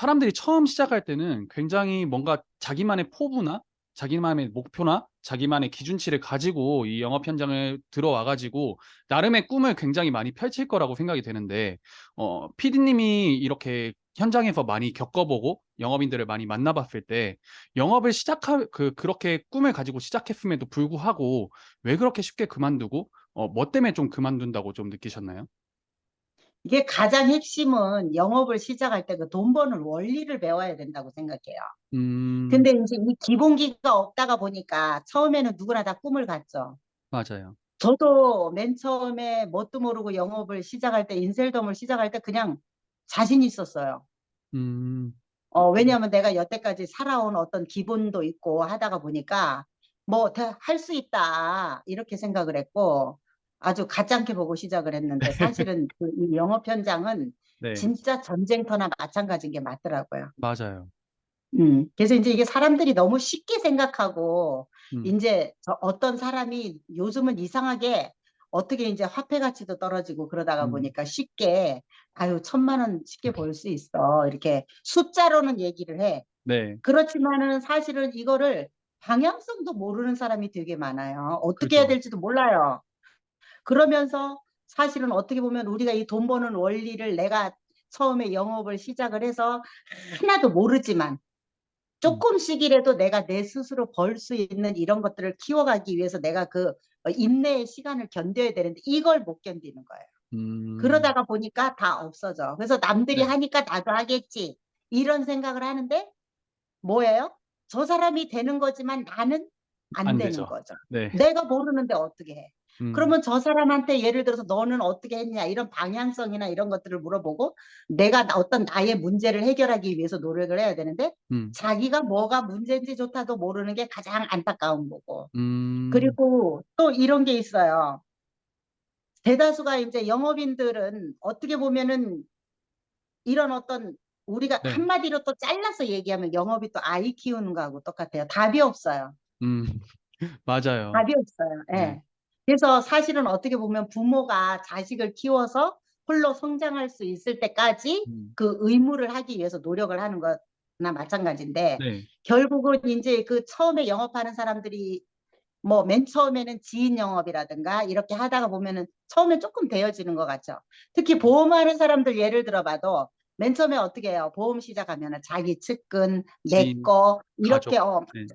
사람들이 처음 시작할 때는 굉장히 뭔가 자기만의 포부나 자기만의 목표나 자기만의 기준치를 가지고 이 영업 현장을 들어와 가지고 나름의 꿈을 굉장히 많이 펼칠 거라고 생각이 되는데 PD님이 이렇게 현장에서 많이 겪어보고 영업인들을 많이 만나봤을 때 영업을 시작할 그렇게 꿈을 가지고 시작했음에도 불구하고 왜 그렇게 쉽게 그만두고 뭐 때문에 좀 그만둔다고 좀 느끼셨나요? 이게 가장 핵심은 영업을 시작할 때 그 돈 버는 원리를 배워야 된다고 생각해요. 음, 근데 이제 이 기본기가 없다가 보니까 처음에는 누구나 다 꿈을 갖죠. 맞아요. 저도 맨 처음에 뭣도 모르고 영업을 시작할 때, 인셀덤을 시작할 때 그냥 자신 있었어요. 음, 왜냐하면 내가 여태까지 살아온 어떤 기본도 있고 하다가 보니까 뭐 할 수 있다 이렇게 생각을 했고 아주 가짱게 보고 시작을 했는데 사실은 그이 영업 현장은 네, 진짜 전쟁터나 마찬가지인 게 맞더라고요. 맞아요. 그래서 이제 이게 사람들이 너무 쉽게 생각하고, 음, 이제 어떤 사람이 요즘은 이상하게 어떻게 이제 화폐 가치도 떨어지고 그러다가 음, 보니까 쉽게, 아유, 1,000만 원 쉽게 벌 수 있어. 이렇게 숫자로는 얘기를 해. 네, 그렇지만은 사실은 이거를 방향성도 모르는 사람이 되게 많아요. 어떻게 해야 그죠. 될지도 몰라요. 그러면서 사실은 어떻게 보면 우리가 이 돈 버는 원리를 내가 처음에 영업을 시작을 해서 하나도 모르지만 음, 조금씩이라도 내가 내 스스로 벌 수 있는 이런 것들을 키워가기 위해서 내가 그 인내의 시간을 견뎌야 되는데 이걸 못 견디는 거예요. 음, 그러다가 보니까 다 없어져. 그래서 남들이 네, 하니까 나도 하겠지. 이런 생각을 하는데 뭐예요? 저 사람이 되는 거지만 나는 안 안 되는 되죠. 거죠. 네, 내가 모르는데 어떻게 해? 음, 그러면 저 사람한테 예를 들어서 너는 어떻게 했냐 이런 방향성이나 이런 것들을 물어보고 내가 어떤 나의 문제를 해결하기 위해서 노력을 해야 되는데 음, 자기가 뭐가 문제인지 조차도 모르는 게 가장 안타까운 거고. 음, 그리고 또 이런 게 있어요. 대다수가 이제 영업인들은 어떻게 보면은 이런 어떤 우리가 네, 한마디로 또 잘라서 얘기하면 영업이 또 아이 키우는 거하고 똑같아요. 답이 없어요. 음, 맞아요. 답이 없어요. 네, 예. 그래서 사실은 어떻게 보면 부모가 자식을 키워서 홀로 성장할 수 있을 때까지 음, 그 의무를 하기 위해서 노력을 하는 거나 마찬가지인데 네, 결국은 이제 그 처음에 영업하는 사람들이 뭐 맨 처음에는 지인 영업이라든가 이렇게 하다가 보면은 처음에 조금 되어지는 것 같죠. 특히 음, 보험하는 사람들 예를 들어봐도 맨 처음에 어떻게 해요? 보험 시작하면은 자기 측근, 내 지인, 거 이렇게 가족, 네,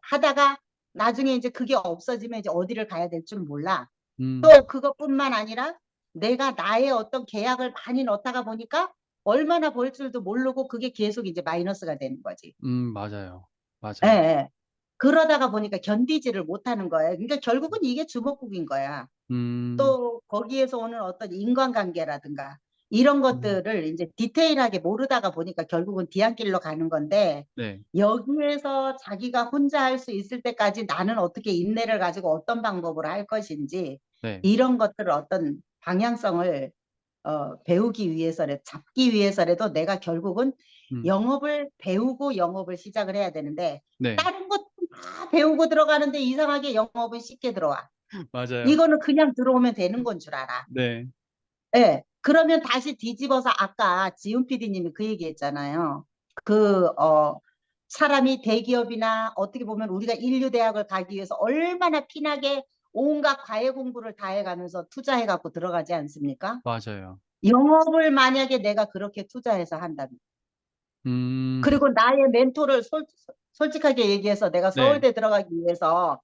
하다가 나중에 이제 그게 없어지면 이제 어디를 가야 될 줄 몰라. 음, 또 그것뿐만 아니라 내가 나의 어떤 계약을 많이 넣다가 보니까 얼마나 벌 줄도 모르고 그게 계속 이제 마이너스가 되는 거지. 맞아요. 예, 맞아요. 예. 그러다가 보니까 견디지를 못하는 거예요. 그러니까 결국은 이게 주먹국인 거야. 음, 또 거기에서 오는 어떤 인간관계라든가 이런 음, 것들을 이제 디테일하게 모르다가 보니까 결국은 뒤안길로 가는 건데 네, 여기에서 자기가 혼자 할 수 있을 때까지 나는 어떻게 인내를 가지고 어떤 방법으로 할 것인지 네, 이런 것들을 어떤 방향성을 배우기 위해서라도 잡기 위해서라도 내가 결국은 음, 영업을 배우고 영업을 시작을 해야 되는데 네, 다른 것다 배우고 들어가는데 이상하게 영업은 쉽게 들어와. 맞아요. 이거는 그냥 들어오면 되는 건 줄 알아. 네, 예. 그러면 다시 뒤집어서 아까 지훈 PD님이 그 얘기했잖아요. 그, 사람이 대기업이나 어떻게 보면 우리가 인류대학을 가기 위해서 얼마나 피나게 온갖 과외 공부를 다 해가면서 투자해갖고 들어가지 않습니까? 맞아요. 영업을 만약에 내가 그렇게 투자해서 한다면. 음, 그리고 나의 멘토를 솔직하게 얘기해서 내가 네, 서울대 들어가기 위해서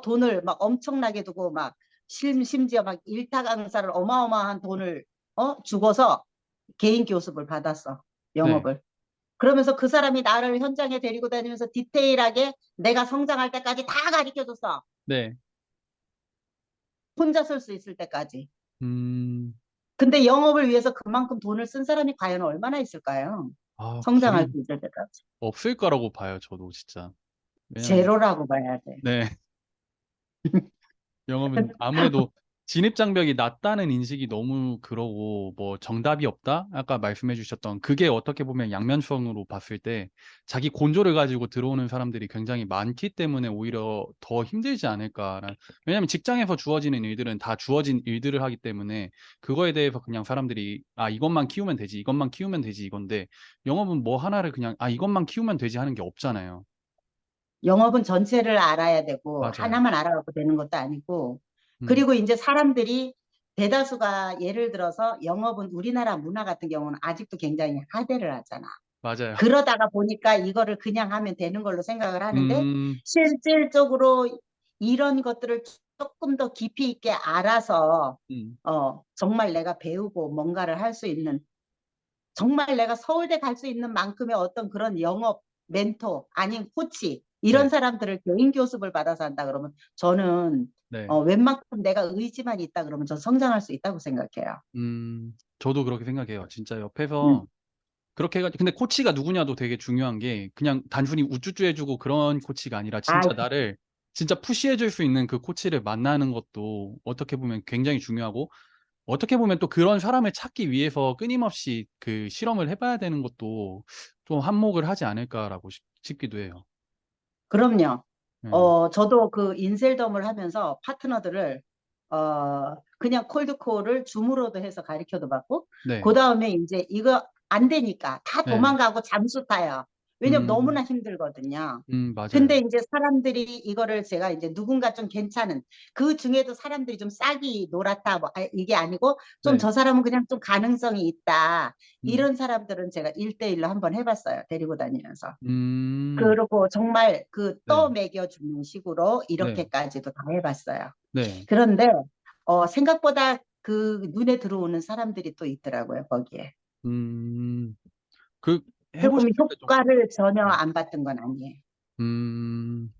돈을 막 엄청나게 두고 막 심지어 막 일타 강사를 어마어마한 돈을 주고서 개인 교습을 받았어. 네, 영업을. 그러면서 그 사람이 나를 현장에 데리고 다니면서 디테일하게 내가 성장할 때까지 다 가르쳐 줬어. 네, 혼자 쓸 수 있을 때까지. 음, 근데 영업을 위해서 그만큼 돈을 쓴 사람이 과연 얼마나 있을까요? 거의 성장할 수 있을 때까지. 없을 거라고 봐요, 저도 진짜. 왜냐면, 제로라고 봐야 돼. 네, 영업은 아무래도 진입장벽이 낮다는 인식이 너무 그러고 뭐 정답이 없다? 아까 말씀해 주셨던 그게 어떻게 보면 양면성으로 봤을 때 자기 곤조를 가지고 들어오는 사람들이 굉장히 많기 때문에 오히려 더 힘들지 않을까라는 왜냐하면 직장에서 주어지는 일들은 다 주어진 일들을 하기 때문에 그거에 대해서 그냥 사람들이 아 이것만 키우면 되지 이것만 키우면 되지 이건데 영업은 뭐 하나를 그냥 아 이것만 키우면 되지 하는 게 없잖아요. 영업은 전체를 알아야 되고 맞아요. 하나만 알아갖고 되는 것도 아니고 음, 그리고 이제 사람들이 대다수가 예를 들어서 영업은 우리나라 문화 같은 경우는 아직도 굉장히 하대를 하잖아. 맞아요. 그러다가 보니까 이거를 그냥 하면 되는 걸로 생각을 하는데 음, 실질적으로 이런 것들을 조금 더 깊이 있게 알아서 음, 정말 내가 배우고 뭔가를 할 수 있는 정말 내가 서울대 갈 수 있는 만큼의 어떤 그런 영업 멘토 아닌 코치 이런 네, 사람들을 개인 교습을 받아서 한다 그러면 저는 네. 웬만큼 내가 의지만 있다 그러면 저 성장할 수 있다고 생각해요. 저도 그렇게 생각해요. 진짜 음. 옆에서 그렇게 해가지고 근데 코치가 누구냐도 되게 중요한 게 그냥 단순히 우쭈쭈 해주고 그런 코치가 아니라 아, 진짜 나를 진짜 푸시해줄 수 있는 그 코치를 만나는 것도 어떻게 보면 굉장히 중요하고 어떻게 보면 또 그런 사람을 찾기 위해서 끊임없이 그 실험을 해봐야 되는 것도 좀 한몫을 하지 않을까라고 싶기도 해요. 그럼요. 네. 저도 그 인셀덤을 하면서 파트너들을 그냥 콜드콜을 줌으로도 해서 가르쳐도 받고 그 네. 다음에 이제 이거 안 되니까 다 네. 도망가고 잠수 타요. 왜냐면 음, 너무나 힘들거든요. 근데 맞아요. 이제 사람들이 이거를 제가 이제 누군가 좀 괜찮은 그 중에도 사람들이 좀 싹이 노랗다 뭐 이게 아니고 좀 네. 저 사람은 그냥 좀 가능성이 있다 음, 이런 사람들은 제가 1대1로 한번 해봤어요. 데리고 다니면서. 음, 그리고 정말 그 떠 네. 먹여주는 식으로 네. 이렇게까지도 다 해봤어요. 네. 그런데 생각보다 그 눈에 들어오는 사람들이 또 있더라고요, 거기에. 음, 그 조금 해보셨을 때 좀, 효과를 전혀 네. 안 봤던 건 아니에요. 음,